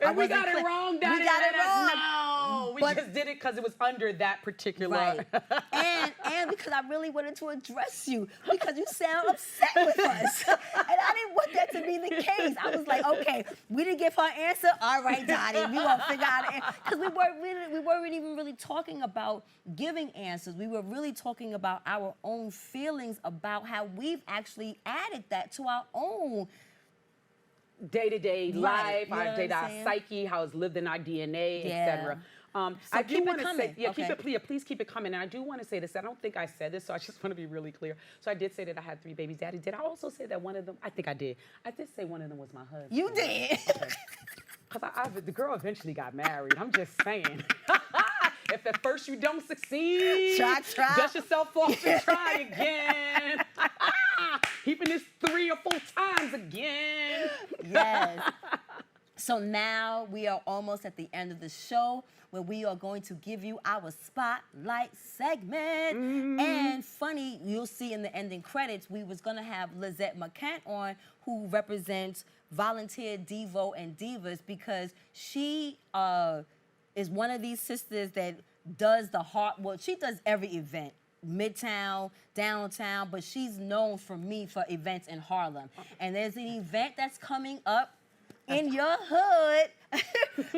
And we got it wrong, Daddy. We got it wrong. No, we just did it because it was under that particular. Right. and because I really wanted to address you because you sound upset with us. And I didn't want that to be the case. I was like, okay, we didn't give her answer. All right, Dottie, we gonna figure out an answer. Because we weren't even really talking about giving answers. We were really talking about our own feelings about how we've actually added that to our own day-to-day life, you know our psyche, how it's lived in our DNA, etc. I do want to say, please keep it coming. And I do want to say this. I don't think I said this, so I just want to be really clear. So I did say that I had 3 babies. Daddy, did I also say that one of them? I think I did. I did say one of them was my husband. You did. Because the girl eventually got married. I'm just saying. If at first you don't succeed, try. Dust yourself off and try again. Keeping this 3 or 4 times again. Yes. So now we are almost at the end of the show where we are going to give you our spotlight segment. And funny, you'll see in the ending credits, we was gonna have Lizette McCant on, who represents Volunteer Devo and Divas, because she is one of these sisters that does she does every event. Midtown, downtown, but she's known for events in Harlem. And there's an event that's coming up in your hood.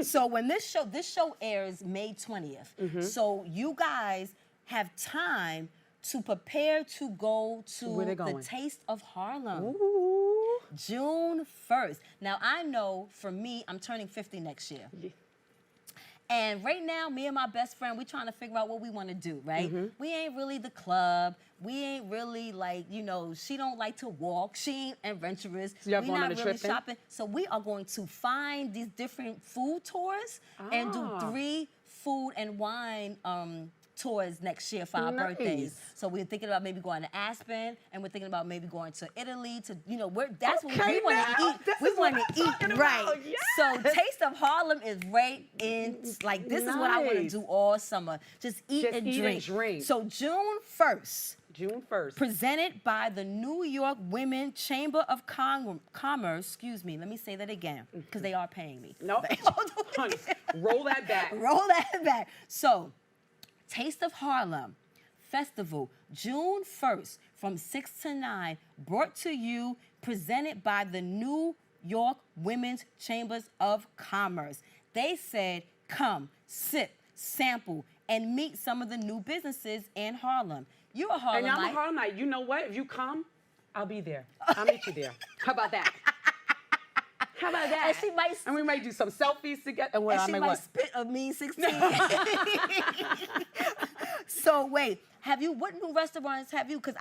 So when this show airs May 20th. So you guys have time to prepare to go to the Taste of Harlem. Ooh. June 1st. Now I know for me, I'm turning 50 next year. Yeah. And right now, me and my best friend, we trying to figure out what we want to do, right? We ain't really the club. We ain't really like, she don't like to walk. She ain't adventurous. We're not really shopping. So we are going to find these different food tours and do 3 food and wine tours next year for our birthdays. So we're thinking about maybe going to Aspen, and we're thinking about maybe going to Italy. That's what we want to eat. We want to eat right. Yes. So Taste of Harlem is right in, like, this is what I want to do all summer. Just eat and drink. So June 1st. June 1st. Presented by the New York Women Chamber of Commerce. Excuse me, let me say that again, because they are paying me. No, honey, roll that back. Roll that back. So, Taste of Harlem Festival, June 1st from 6 to 9, brought to you, presented by the New York Women's Chambers of Commerce. They said, come, sip, sample, and meet some of the new businesses in Harlem. You're a Harlemite. And I'm a Harlemite. You know what? If you come, I'll be there. I'll meet you there. How about that? How about that? And we might do some selfies together. And she might spit a mean 16. So wait, what new restaurants have you? Because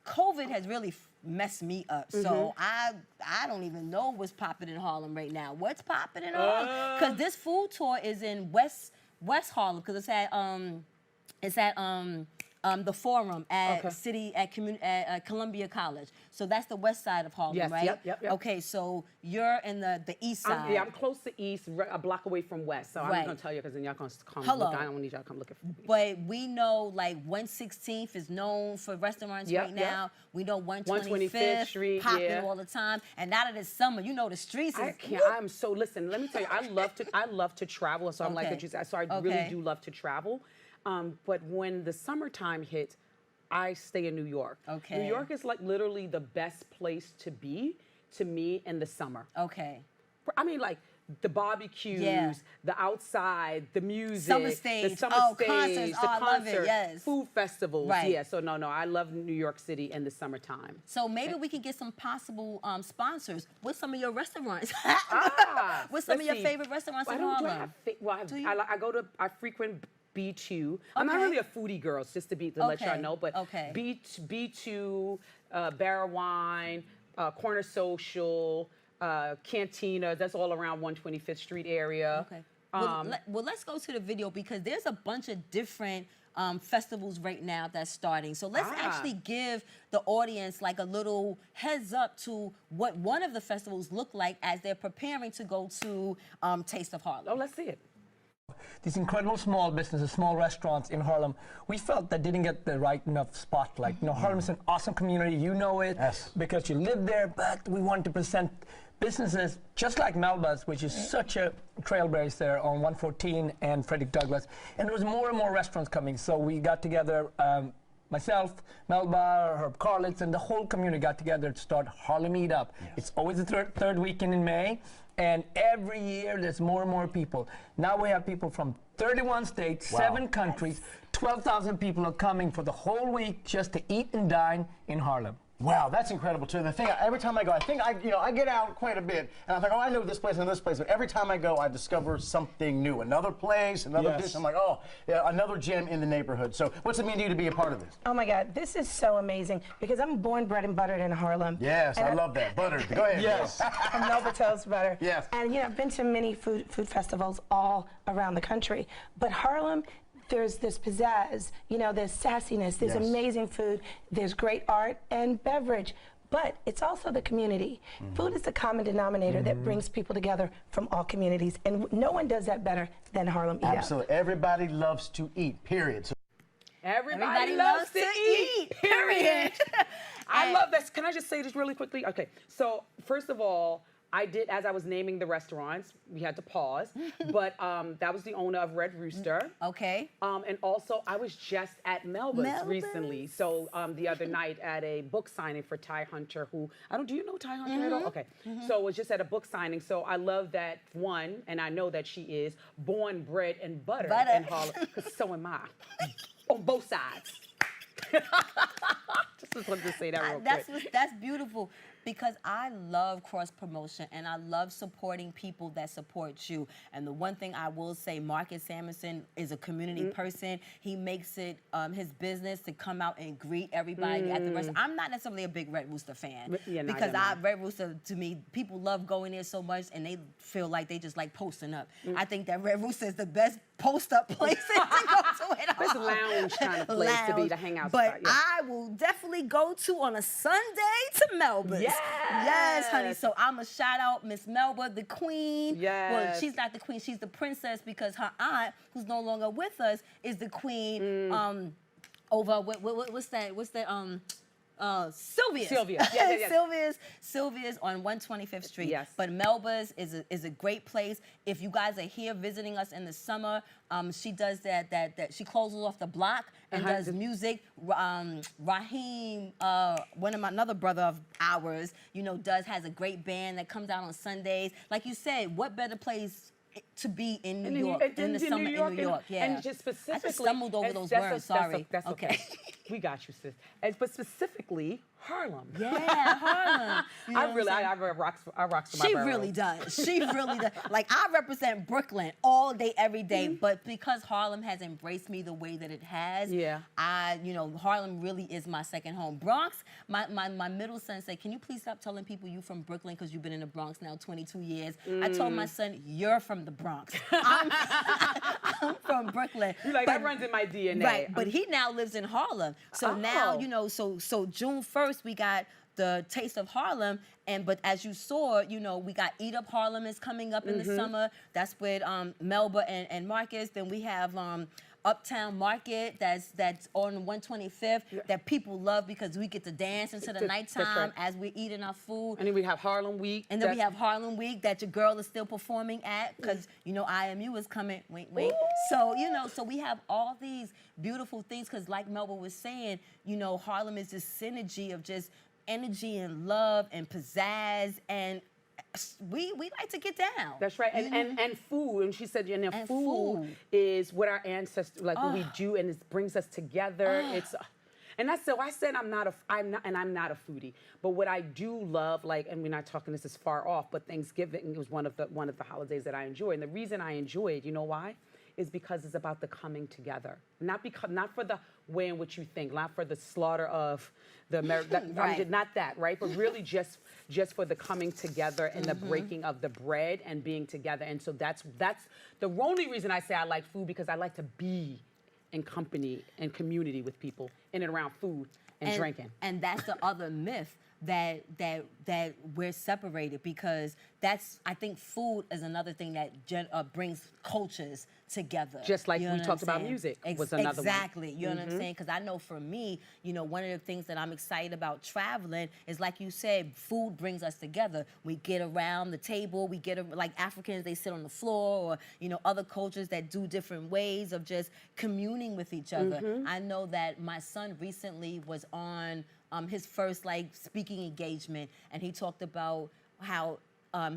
COVID has really messed me up. So I don't even know what's popping in Harlem right now. What's popping in Harlem? Because this food tour is in West Harlem, because it's at the Forum at Columbia College. So that's the west side of Harlem, right? Yep. Okay, so you're in the east side. I'm close to east, a block away from west. So I'm not gonna tell you, because then y'all gonna come look. I don't need y'all to come looking for me. But we know, like, 116th is known for restaurants right now. We know 125th Street, popping all the time. And now that it's summer, the streets is... Listen, let me tell you, I love to travel. So I'm like what you said. So I really do love to travel. But when the summertime hits, I stay in New York. Okay. New York is like literally the best place to be, to me, in the summer. Okay. I mean, like, the barbecues, the outside, the music, summer stage, the summer stage, concerts, the I love it, yes. food festivals. Right. Yeah, so no, I love New York City in the summertime. So maybe we can get some possible sponsors. What's some of your restaurants? What's some of your favorite restaurants in Harlem? I frequent B2. I'm not really a foodie girl, just to let y'all know, but B2, Barra Wine, Corner Social, Cantina, that's all around 125th Street area. Okay. Well, let's go to the video because there's a bunch of different festivals right now that's starting. So let's actually give the audience like a little heads up to what one of the festivals look like as they're preparing to go to Taste of Harlem. Oh, let's see it. These incredible small businesses, small restaurants in Harlem, we felt that didn't get the right enough spotlight. You know, Harlem's an awesome community, you know it, because you live there, but we wanted to present businesses just like Melba's, which is such a trailblazer on 114 and Frederick Douglass. And there was more and more restaurants coming, so we got together, myself, Melba, Herb Carlitz, and the whole community got together to start Harlem Eat Up. It's always the third weekend in May, and every year there's more and more people. Now we have people from 31 states, 7 countries, 12,000 people are coming for the whole week just to eat and dine in Harlem. Wow, that's incredible too. The thing, every time I go, I get out quite a bit, and I'm like, oh, I know this place and this place, but every time I go, I discover something new, another place, another dish. I'm like, oh, yeah, another gem in the neighborhood. So, what's it mean to you to be a part of this? Oh my God, this is so amazing because I'm born, bred, and buttered in Harlem. Yes, I love that. Buttered. Go ahead. Yes. From Melba Toast Butter. Yes. And I've been to many food festivals all around the country, but Harlem. There's this pizzazz, there's sassiness, there's amazing food, there's great art and beverage, but it's also the community. Food is the common denominator that brings people together from all communities, and no one does that better than Harlem Eat Up. Absolutely. Everybody loves to eat, period. So Everybody loves to eat, period. I love this. Can I just say this really quickly? Okay, so first of all, I did, as I was naming the restaurants, we had to pause, but that was the owner of Red Rooster. Okay. And also, I was just at Melba's recently. So the other night at a book signing for Ty Hunter, who, do you know Ty Hunter at all? Okay. So it was just at a book signing. So I love that one, and I know that she is born, bred, and buttered in Harlem, because so am I, on both sides. Just wanted to say that real quick. That's beautiful because I love cross promotion and I love supporting people that support you. And the one thing I will say, Marcus Samuelson is a community person. He makes it his business to come out and greet everybody at the restaurant. I'm not necessarily a big Red Rooster fan because Red Rooster, to me, people love going there so much and they feel like they just like posting up. I think that Red Rooster is the best post-up place to go to at all. It's a lounge kind of place to hang out. But I will definitely go to on a Sunday to Melba's. Yes, honey. So I'm a shout out Miss Melba, the queen. Yes. Well, she's not the queen, she's the princess because her aunt, who's no longer with us, is the queen over what's that? Sylvia's. Sylvia's on 125th Street. Yes. But Melba's is a great place. If you guys are here visiting us in the summer, she does that she closes off the block and does music. Raheem, another brother of ours, has a great band that comes out on Sundays. Like you said, what better place to be in New York in the summer in New York? And just specifically, I just stumbled over those words. Sorry. That's okay. We got you, sis. But specifically, Harlem. Yeah, Harlem. I rocks to my She borough. really does. She really does. Like, I represent Brooklyn all day, every day, but because Harlem has embraced me the way that it has, Harlem really is my second home. Bronx, my middle son said, can you please stop telling people you from Brooklyn because you've been in the Bronx now 22 years. I told my son, you're from the Bronx. I'm from Brooklyn. You're like, that runs in my DNA. Right, but he now lives in Harlem. So now, so June 1st, we got the Taste of Harlem, but as you saw, we got Eat Up Harlem is coming up in the summer. That's with Melba and Marcus. Then we have Uptown Market that's on 125th that people love because we get to dance into the nighttime as we're eating our food. And then we have Harlem Week. And then we have Harlem Week that your girl is still performing at because, IMU is coming, wink, wink. Ooh. So, so we have all these beautiful things because like Melba was saying, Harlem is this synergy of just energy and love and pizzazz and we like to get down. That's right. And food. And she said, food is what our ancestors, what we do, and it brings us together. And that's so I said I'm not a foodie. But what I do love, and we're not talking this is far off, but Thanksgiving was one of the holidays that I enjoy. And the reason I enjoy it, you know why? is because it's about the coming together. Not for the way in which you think, not for the slaughter of the Right. not that, right? But really just for the coming together and the breaking of the bread and being together. And so that's the only reason I say I like food, because I like to be in company and community with people in and around food and drinking. And that's the other myth that we're separated, because I think food is another thing that brings cultures together. Just like you know we what talked I'm about saying? music was another one. Exactly. You know what I'm saying? Because I know for me, one of the things that I'm excited about traveling is, like you said, food brings us together. We get around the table. We get, like Africans, they sit on the floor, or, other cultures that do different ways of just communing with each other. I know that my son recently was on his first speaking engagement, and he talked about how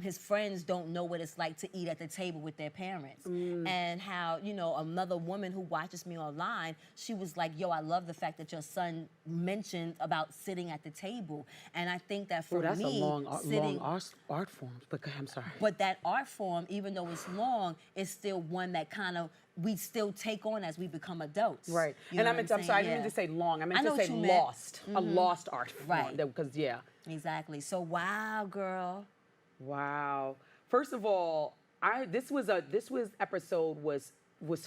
his friends don't know what it's like to eat at the table with their parents. And how, another woman who watches me online, she was like, yo, I love the fact that your son mentioned about sitting at the table. And I think that for that's me, a long art form. But I'm sorry. But that art form, even though it's long, is still one that kind of we still take on as we become adults. Right. You And know I'm what I'm sorry, I saying? didn't mean to say long. I meant know to what say you meant. lost. A lost art form. Right. Because, yeah. Exactly. So, wow, girl. Wow. First of all, this episode was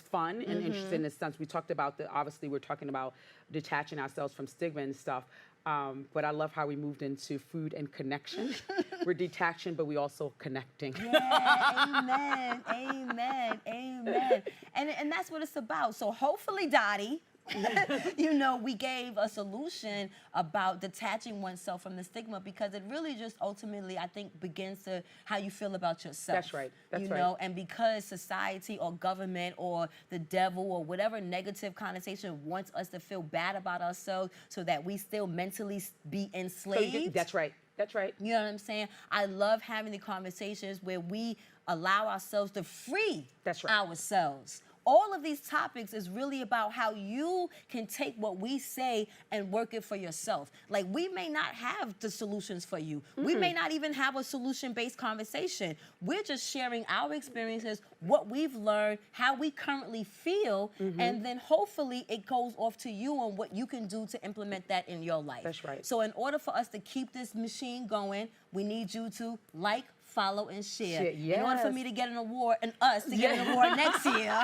fun and interesting in the sense we talked about obviously we're talking about detaching ourselves from stigma and stuff. But I love how we moved into food and connection. We're detaching, but we also connecting. Yeah, amen. And that's what it's about. So hopefully, Dottie, we gave a solution about detaching oneself from the stigma, because it really just ultimately, I think, begins to how you feel about yourself. That's right. That's right. You know, and because society or government or the devil or whatever negative connotation wants us to feel bad about ourselves so that we still mentally be enslaved. That's right. That's right. You know what I'm saying? I love having the conversations where we allow ourselves to free ourselves. All of these topics is really about how you can take what we say and work it for yourself. Like, we may not have the solutions for you. We may not even have a solution-based conversation. We're just sharing our experiences, what we've learned, how we currently feel, and then hopefully it goes off to you on what you can do to implement that in your life. That's right. So in order for us to keep this machine going, we need you to like, follow, and share. Yes. In order for me to get an award and us to get an award next year,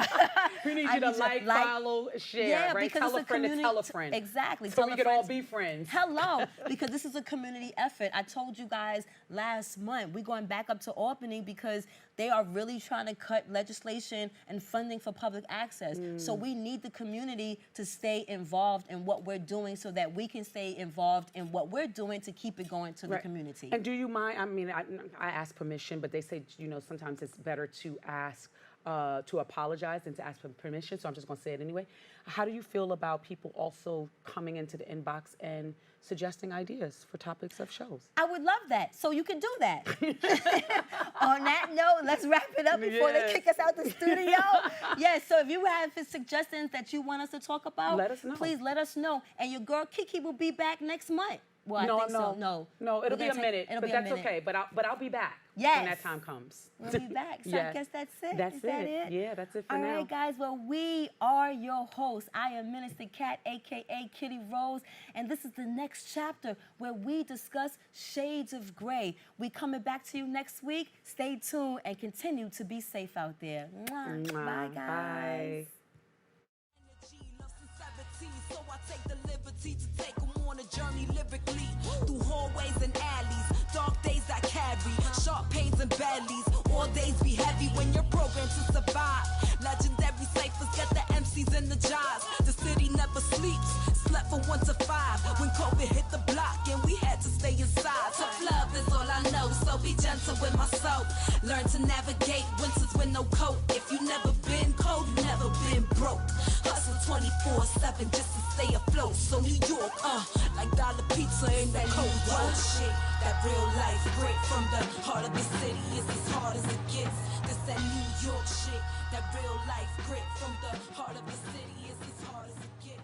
we need you to like, follow, share. Yeah, right? because Tell it's a friend community. to tell a friend. Exactly. So Tell we a can friend. all be friends. Hello, because this is a community effort. I told you guys last month, we're going back up to Albany because they are really trying to cut legislation and funding for public access. So we need the community to stay involved in what we're doing so that we can stay involved in what we're doing to keep it going to the community. And do you mind, I mean, I ask permission, but they say, sometimes it's better to ask, to apologize than to ask for permission, so I'm just gonna say it anyway. How do you feel about people also coming into the inbox and suggesting ideas for topics of shows? I would love that. So you can do that. On that note, let's wrap it up before they kick us out the studio. Yes, so if you have suggestions that you want us to talk about, let us know. Please let us know. And your girl Kiki will be back next month. Well, I think so. No, it'll be a minute, but that's okay. But I'll be back when that time comes. We'll be back. So I guess that's it. That's Is that it? Yeah, that's it for now. now. All right, guys. Well, we are your hosts. I am Minister Kat, a.k.a. Kitty Rose, and this is the next chapter where we discuss shades of gray. We coming back to you next week. Stay tuned and continue to be safe out there. Mwah. Bye, guys. Bye. So I take the liberty to take them on a journey lyrically through hallways and alleys, dark days I carry, sharp pains and bellies. All days be heavy when you're programmed to survive. Legendary ciphers get the MCs in the jobs. The city never sleeps, slept from 1 to 5 when COVID hit the block and we had to stay inside. Tough love is all I know, so be gentle with my soul. Learn to navigate winters with no coat. If you never been cold, you never been broke. Hustle 24/7 just to stay afloat. So New York, like dollar pizza in that cold shit. That real life break from the heart of the city is as hard as it gets. This that New York shit. That real life grit from the heart of the city is as hard as it gets.